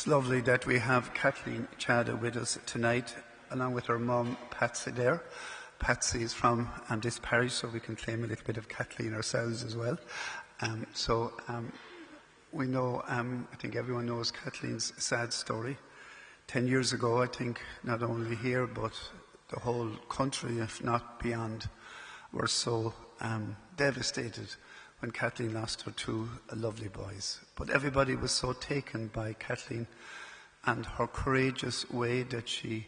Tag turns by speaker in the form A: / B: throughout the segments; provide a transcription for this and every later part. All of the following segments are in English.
A: It's lovely that we have Kathleen Chada with us tonight, along with her mum, Patsy there. Patsy is from this parish, so we can claim a little bit of Kathleen ourselves as well. We know, I think everyone knows Kathleen's sad story. 10 years ago, I think, not only here, but the whole country, if not beyond, were so devastated when Kathleen lost her two lovely boys. But everybody was so taken by Kathleen and her courageous way that she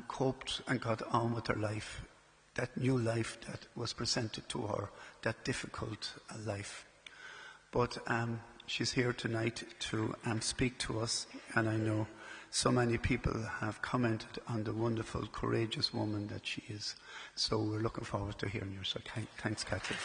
A: coped and got on with her life, that new life that was presented to her, that difficult life. But she's here tonight to speak to us, and I know so many people have commented on the wonderful, courageous woman that she is. So we're looking forward to hearing you. So thanks, Kathleen.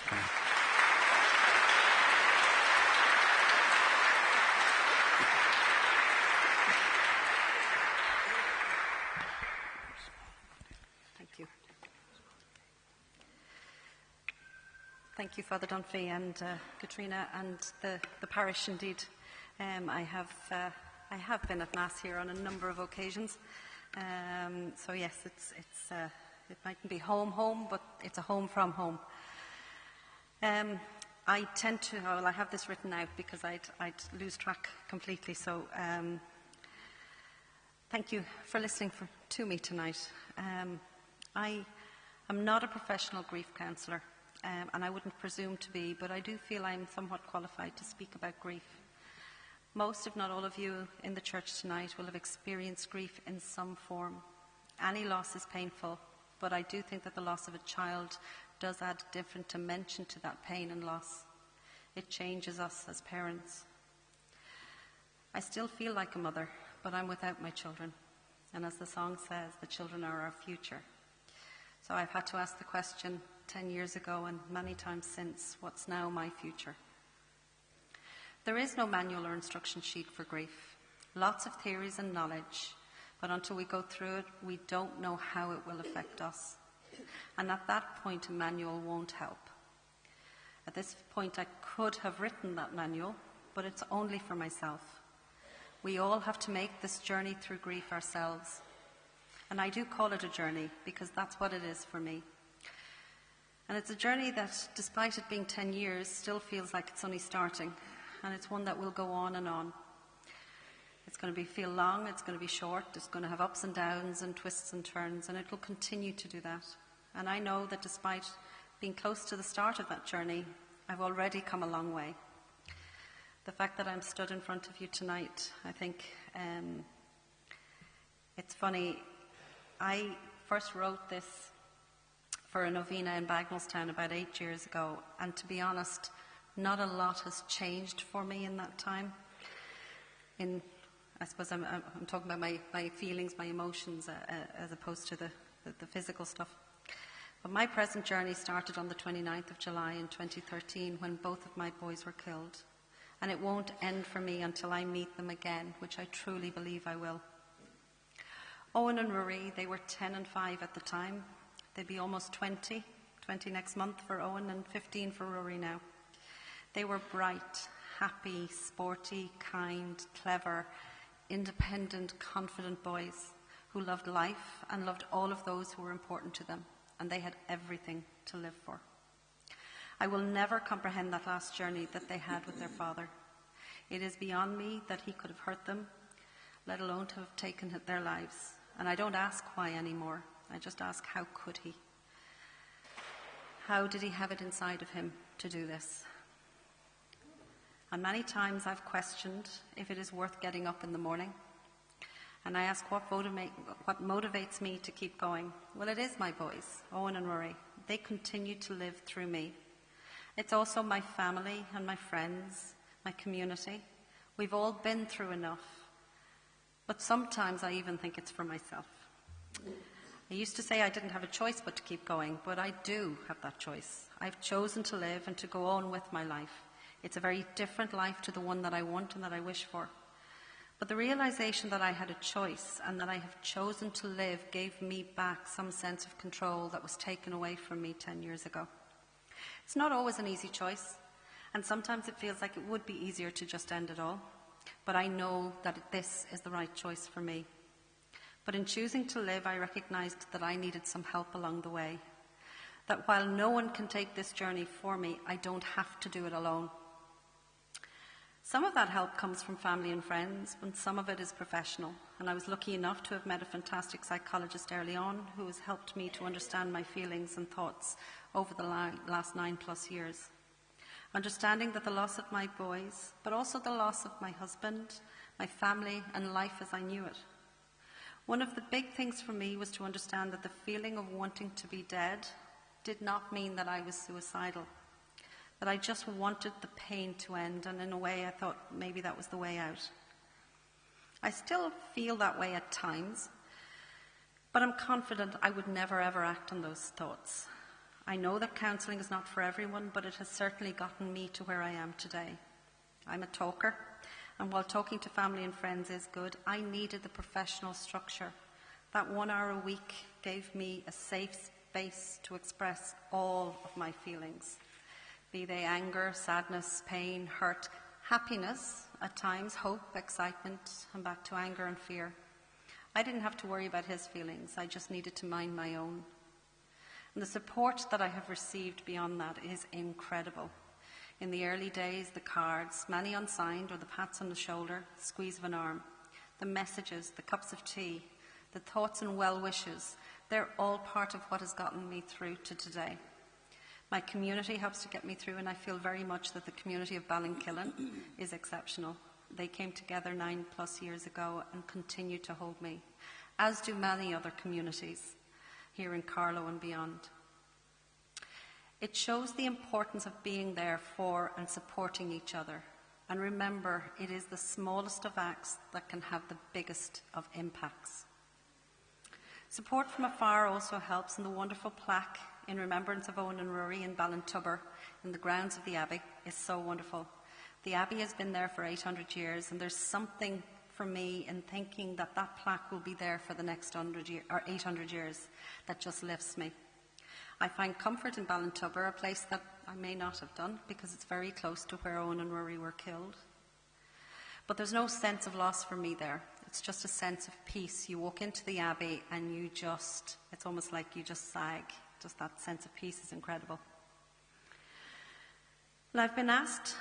B: Thank you, Father Dunphy and Katrina and the parish. Indeed, I have been at Mass here on a number of occasions. So yes, it mightn't be home, but it's a home from home. I tend to, well, I have this written out because I'd lose track completely. So thank you for listening to me tonight. I am not a professional grief counsellor. And I wouldn't presume to be, but I do feel I'm somewhat qualified to speak about grief. Most, if not all of you in the church tonight will have experienced grief in some form. Any loss is painful, but I do think that the loss of a child does add a different dimension to that pain and loss. It changes us as parents. I still feel like a mother, but I'm without my children. And as the song says, the children are our future. So I've had to ask the question 10 years ago and many times since, what's now my future? There is no manual or instruction sheet for grief. Lots of theories and knowledge, but until we go through it, we don't know how it will affect us. And at that point, a manual won't help. At this point, I could have written that manual, but it's only for myself. We all have to make this journey through grief ourselves. And I do call it a journey because that's what it is for me. And it's a journey that, despite it being 10 years, still feels like it's only starting. And it's one that will go on and on. It's going to feel long, it's going to be short, it's going to have ups and downs and twists and turns, and it will continue to do that. And I know that despite being close to the start of that journey, I've already come a long way. The fact that I'm stood in front of you tonight, I think it's funny. I first wrote this for a novena in Bagnallstown about 8 years ago, and to be honest, not a lot has changed for me in that time. I suppose I'm talking about my feelings, my emotions, as opposed to the physical stuff. But my present journey started on the 29th of July in 2013 when both of my boys were killed. And it won't end for me until I meet them again, which I truly believe I will. Owen and Rory, they were 10 and 5 at the time. They'd be almost 20 next month for Owen and 15 for Rory now. They were bright, happy, sporty, kind, clever, independent, confident boys who loved life and loved all of those who were important to them, and they had everything to live for. I will never comprehend that last journey that they had with their father. It is beyond me that he could have hurt them, let alone to have taken their lives. And I don't ask why anymore. I just ask, how could he? How did he have it inside of him to do this? And many times I've questioned if it is worth getting up in the morning. And I ask what motivates me to keep going. Well, it is my boys, Owen and Rory. They continue to live through me. It's also my family and my friends, my community. We've all been through enough. But sometimes I even think it's for myself. I used to say I didn't have a choice but to keep going, but I do have that choice. I've chosen to live and to go on with my life. It's a very different life to the one that I want and that I wish for. But the realization that I had a choice and that I have chosen to live gave me back some sense of control that was taken away from me 10 years ago. It's not always an easy choice, and sometimes it feels like it would be easier to just end it all. but I know that this is the right choice for me. But in choosing to live, I recognized that I needed some help along the way. That while no one can take this journey for me, I don't have to do it alone. Some of that help comes from family and friends, but some of it is professional. And I was lucky enough to have met a fantastic psychologist early on who has helped me to understand my feelings and thoughts over the last 9+ years. Understanding that the loss of my boys, but also the loss of my husband, my family, and life as I knew it. One of the big things for me was to understand that the feeling of wanting to be dead did not mean that I was suicidal. That I just wanted the pain to end, and in a way I thought maybe that was the way out. I still feel that way at times, but I'm confident I would never ever act on those thoughts. I know that counselling is not for everyone, but it has certainly gotten me to where I am today. I'm a talker, and while talking to family and friends is good, I needed the professional structure. That 1 hour a week gave me a safe space to express all of my feelings. Be they anger, sadness, pain, hurt, happiness, at times hope, excitement, and back to anger and fear. I didn't have to worry about his feelings. I just needed to mind my own. And the support that I have received beyond that is incredible. In the early days, the cards, many unsigned, or the pats on the shoulder, the squeeze of an arm, the messages, the cups of tea, the thoughts and well wishes, they're all part of what has gotten me through to today. My community helps to get me through, and I feel very much that the community of Ballinkillen is exceptional. They came together 9+ years ago and continue to hold me, as do many other communities here in Carlow and beyond. It shows the importance of being there for and supporting each other. And remember, it is the smallest of acts that can have the biggest of impacts. Support from afar also helps, and the wonderful plaque in remembrance of Owen and Rory in Ballintubber in the grounds of the Abbey is so wonderful. The Abbey has been there for 800 years, and there's something for me in thinking that that plaque will be there for the next 800 years that just lifts me. I find comfort in Ballintubber, a place that I may not have done because it's very close to where Owen and Rory were killed. But there's no sense of loss for me there. It's just a sense of peace. You walk into the Abbey and it's almost like you just sag. Just that sense of peace is incredible. And I've been asked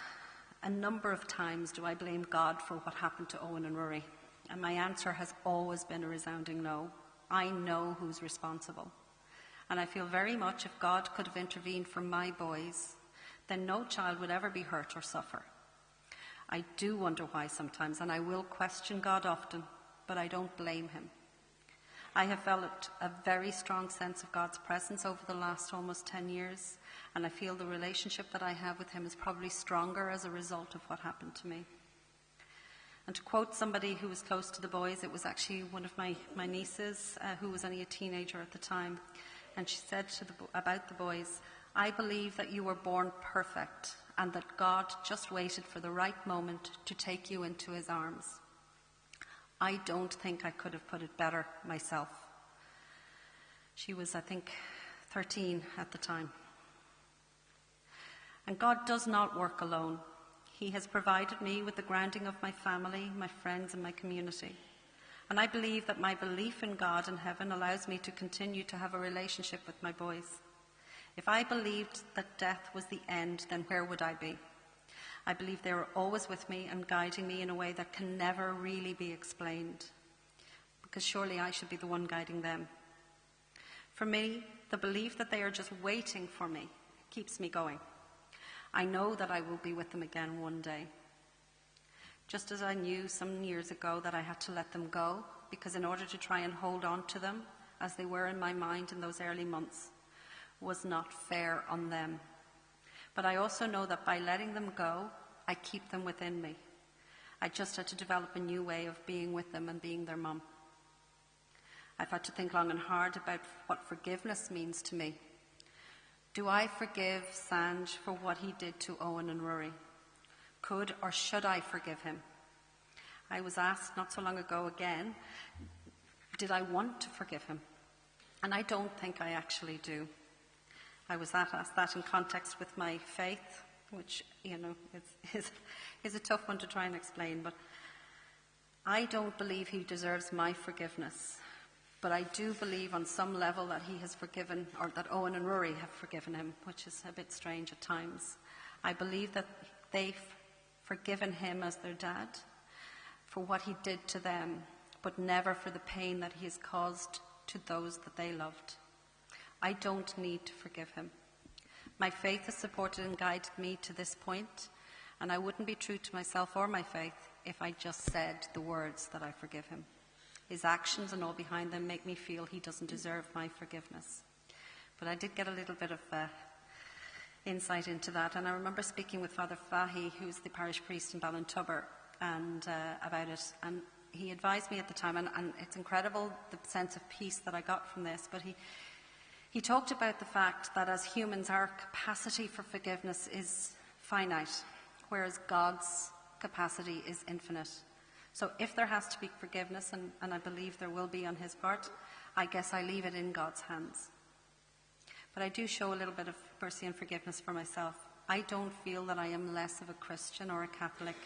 B: a number of times, do I blame God for what happened to Owen and Rory? And my answer has always been a resounding no. I know who's responsible. And I feel very much if God could have intervened for my boys, then no child would ever be hurt or suffer. I do wonder why sometimes, and I will question God often, but I don't blame him. I have felt a very strong sense of God's presence over the last almost 10 years, and I feel the relationship that I have with him is probably stronger as a result of what happened to me. And to quote somebody who was close to the boys, it was actually one of my nieces who was only a teenager at the time, and she said about the boys, "I believe that you were born perfect and that God just waited for the right moment to take you into his arms." I don't think I could have put it better myself. She was, I think, 13 at the time. And God does not work alone. He has provided me with the grounding of my family, my friends, and my community. And I believe that my belief in God and heaven allows me to continue to have a relationship with my boys. If I believed that death was the end, then where would I be? I believe they were always with me and guiding me in a way that can never really be explained, because surely I should be the one guiding them. For me, the belief that they are just waiting for me keeps me going. I know that I will be with them again one day. Just as I knew some years ago that I had to let them go, because in order to try and hold on to them, as they were in my mind in those early months, was not fair on them. But I also know that by letting them go, I keep them within me. I just had to develop a new way of being with them and being their mum. I've had to think long and hard about what forgiveness means to me. Do I forgive Sanj for what he did to Owen and Rory? Could or should I forgive him? I was asked not so long ago again, did I want to forgive him? And I don't think I actually do. I was asked that in context with my faith, which, is a tough one to try and explain, but I don't believe he deserves my forgiveness, but I do believe on some level that he has forgiven, or that Owen and Rory have forgiven him, which is a bit strange at times. I believe that they've forgiven him as their dad for what he did to them, but never for the pain that he has caused to those that they loved. I don't need to forgive him. My faith has supported and guided me to this point, and I wouldn't be true to myself or my faith if I just said the words that I forgive him. His actions and all behind them make me feel he doesn't deserve my forgiveness. But I did get a little bit of insight into that, and I remember speaking with Father Fahy, who's the parish priest in Ballintubber, and about it, and he advised me at the time, and it's incredible the sense of peace that I got from this, but he talked about the fact that as humans our capacity for forgiveness is finite, whereas God's capacity is infinite. So if there has to be forgiveness, and I believe there will be on his part, I guess I leave it in God's hands. But I do show a little bit of mercy and forgiveness for myself. I don't feel that I am less of a Christian or a Catholic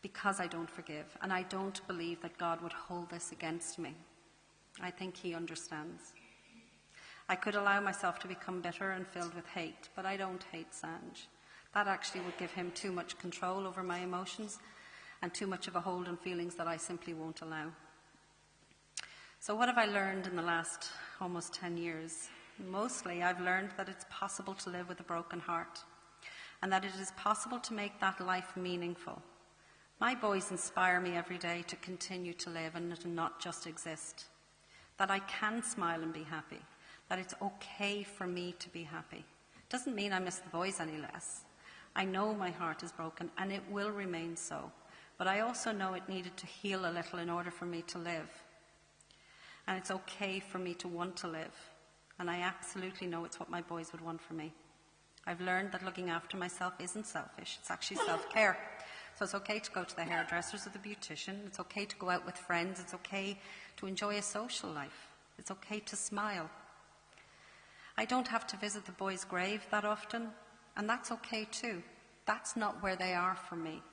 B: because I don't forgive, and I don't believe that God would hold this against me. I think he understands. I could allow myself to become bitter and filled with hate, but I don't hate Sanj. That actually would give him too much control over my emotions and too much of a hold on feelings that I simply won't allow. So what have I learned in the last almost 10 years? Mostly I've learned that it's possible to live with a broken heart, and that it is possible to make that life meaningful. My boys inspire me every day to continue to live and to not just exist. That I can smile and be happy. That it's okay for me to be happy. Doesn't mean I miss the boys any less. I know my heart is broken, and it will remain so. But I also know it needed to heal a little in order for me to live. And it's okay for me to want to live. And I absolutely know it's what my boys would want for me. I've learned that looking after myself isn't selfish. It's actually self-care. So it's okay to go to the hairdressers or the beautician. It's okay to go out with friends. It's okay to enjoy a social life. It's okay to smile. I don't have to visit the boys' grave that often, and that's okay too. That's not where they are for me.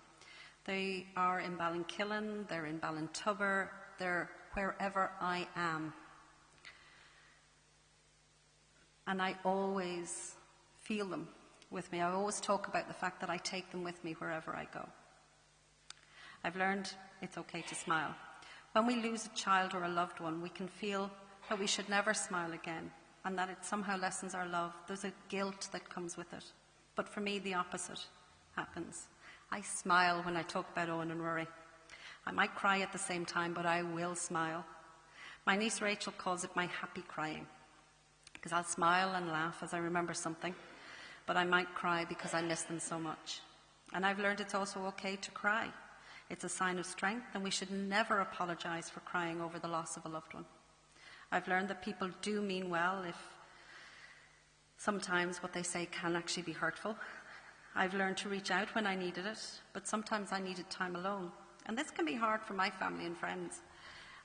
B: They are in Ballinkillen, they're in Ballintubber, they're wherever I am. And I always feel them with me. I always talk about the fact that I take them with me wherever I go. I've learned it's okay to smile. When we lose a child or a loved one, we can feel that we should never smile again, and that it somehow lessens our love. There's a guilt that comes with it. But for me, the opposite happens. I smile when I talk about Owen and Rory. I might cry at the same time, but I will smile. My niece Rachel calls it my happy crying, because I'll smile and laugh as I remember something, but I might cry because I miss them so much. And I've learned it's also okay to cry. It's a sign of strength, and we should never apologize for crying over the loss of a loved one. I've learned that people do mean well, if sometimes what they say can actually be hurtful. I've learned to reach out when I needed it, but sometimes I needed time alone. And this can be hard for my family and friends.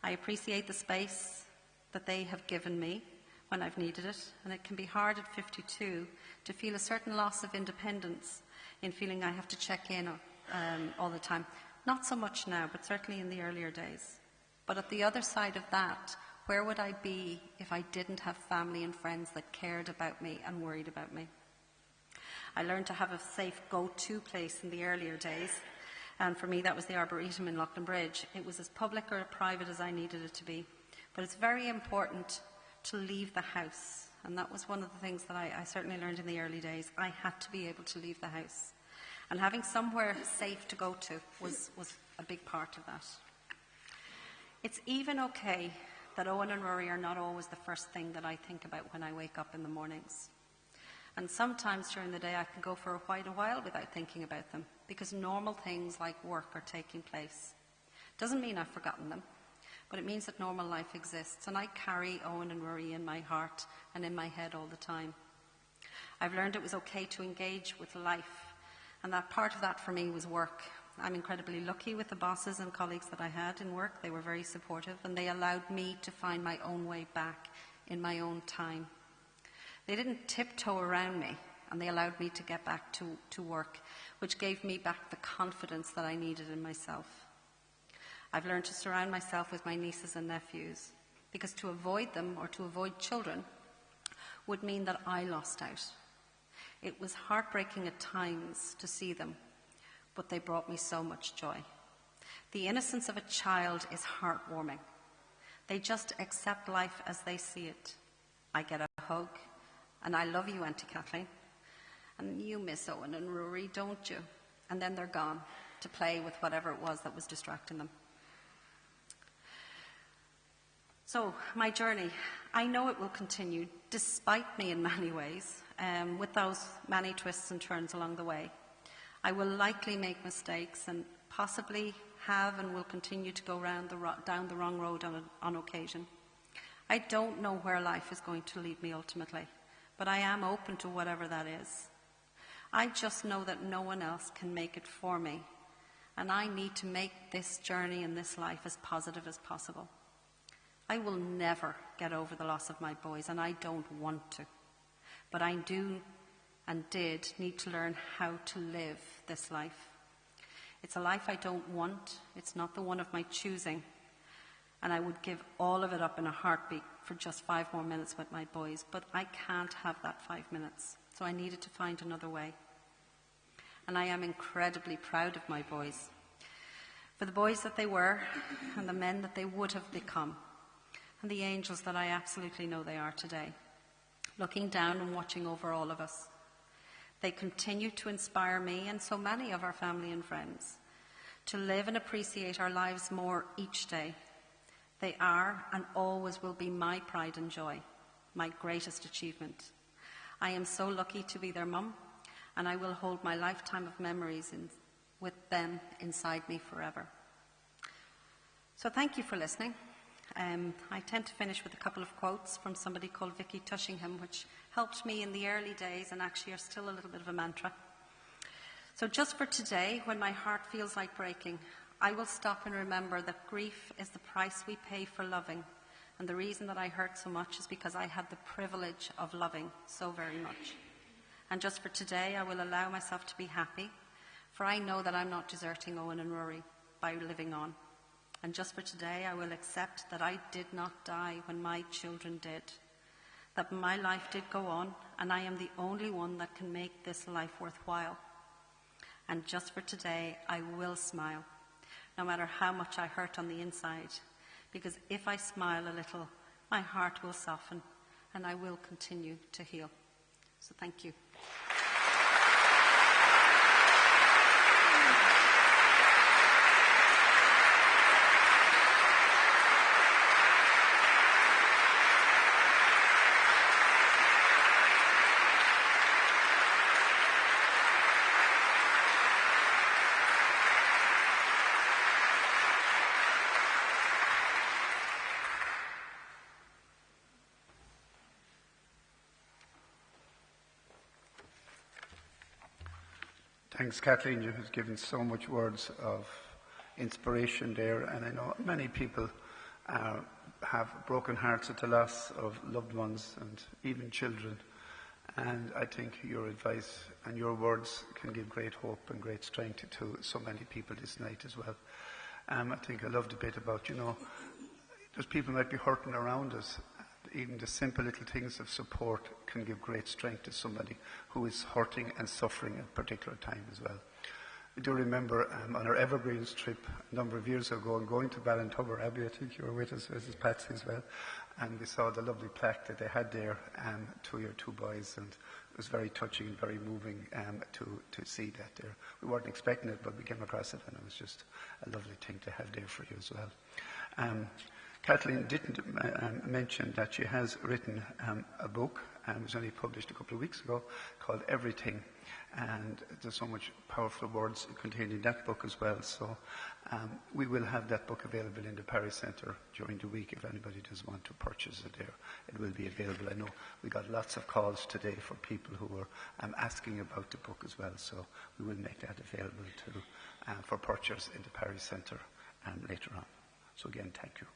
B: I appreciate the space that they have given me when I've needed it, and it can be hard at 52 to feel a certain loss of independence in feeling I have to check in all the time. Not so much now, but certainly in the earlier days. But at the other side of that, where would I be if I didn't have family and friends that cared about me and worried about me? I learned to have a safe go-to place in the earlier days, and for me that was the Arboretum in Loughlin Bridge. It was as public or private as I needed it to be. But it's very important to leave the house, and that was one of the things that I certainly learned in the early days. I had to be able to leave the house. And having somewhere safe to go to was a big part of that. It's even okay that Owen and Rory are not always the first thing that I think about when I wake up in the mornings. And sometimes during the day I can go for quite a while without thinking about them, because normal things like work are taking place. Doesn't mean I've forgotten them, but it means that normal life exists, and I carry Owen and Rory in my heart and in my head all the time. I've learned it was okay to engage with life, and that part of that for me was work. I'm incredibly lucky with the bosses and colleagues that I had in work. They were very supportive, and they allowed me to find my own way back in my own time. They didn't tiptoe around me, and they allowed me to get back to work, which gave me back the confidence that I needed in myself. I've learned to surround myself with my nieces and nephews, because to avoid them or to avoid children would mean that I lost out. It was heartbreaking at times to see them, but they brought me so much joy. The innocence of a child is heartwarming. They just accept life as they see it. I get a hug, and I love you, Auntie Kathleen. And you miss Owen and Rory, don't you? And then they're gone to play with whatever it was that was distracting them. So, my journey, I know it will continue, despite me in many ways, with those many twists and turns along the way. I will likely make mistakes and possibly have and will continue to go down the wrong road on occasion. I don't know where life is going to lead me ultimately, but I am open to whatever that is. I just know that no one else can make it for me, and I need to make this journey in this life as positive as possible. I will never get over the loss of my boys, and I don't want to. But I do and did need to learn how to live this life. It's a life I don't want. It's not the one of my choosing. And I would give all of it up in a heartbeat for just 5 more minutes with my boys. But I can't have that 5 minutes. So I needed to find another way. And I am incredibly proud of my boys. For the boys that they were, and the men that they would have become. And the angels that I absolutely know they are today, looking down and watching over all of us. They continue to inspire me and so many of our family and friends to live and appreciate our lives more each day. They are and always will be my pride and joy, my greatest achievement. I am so lucky to be their mum, and I will hold my lifetime of memories with them inside me forever. So thank you for listening. I tend to finish with a couple of quotes from somebody called Vicky Tushingham, which helped me in the early days and actually are still a little bit of a mantra. So just for today, when my heart feels like breaking, I will stop and remember that grief is the price we pay for loving. And the reason that I hurt so much is because I had the privilege of loving so very much. And just for today, I will allow myself to be happy, for I know that I'm not deserting Owen and Rory by living on. And just for today, I will accept that I did not die when my children did, that my life did go on, and I am the only one that can make this life worthwhile. And just for today, I will smile, no matter how much I hurt on the inside, because if I smile a little, my heart will soften, and I will continue to heal. So thank you.
A: Thanks, Kathleen. You have given so much words of inspiration there, and I know many people have broken hearts at the loss of loved ones and even children. And I think your advice and your words can give great hope and great strength to so many people this night as well. I think I love the bit about, those people might be hurting around us. Even the simple little things of support can give great strength to somebody who is hurting and suffering at a particular time as well. I do remember on our Evergreens trip a number of years ago and going to Ballintubber Abbey, I think you were with us, Mrs. Patsy as well, and we saw the lovely plaque that they had there to your 2 boys, and it was very touching and very moving to see that there. We weren't expecting it, but we came across it, and it was just a lovely thing to have there for you as well. Kathleen didn't mention that she has written a book, and it was only published a couple of weeks ago, called Everything. And there's so much powerful words contained in that book as well. So we will have that book available in the Parish Centre during the week if anybody does want to purchase it there. It will be available. I know we got lots of calls today for people who were asking about the book as well. So we will make that available for purchase in the Parish Centre later on. So again, thank you.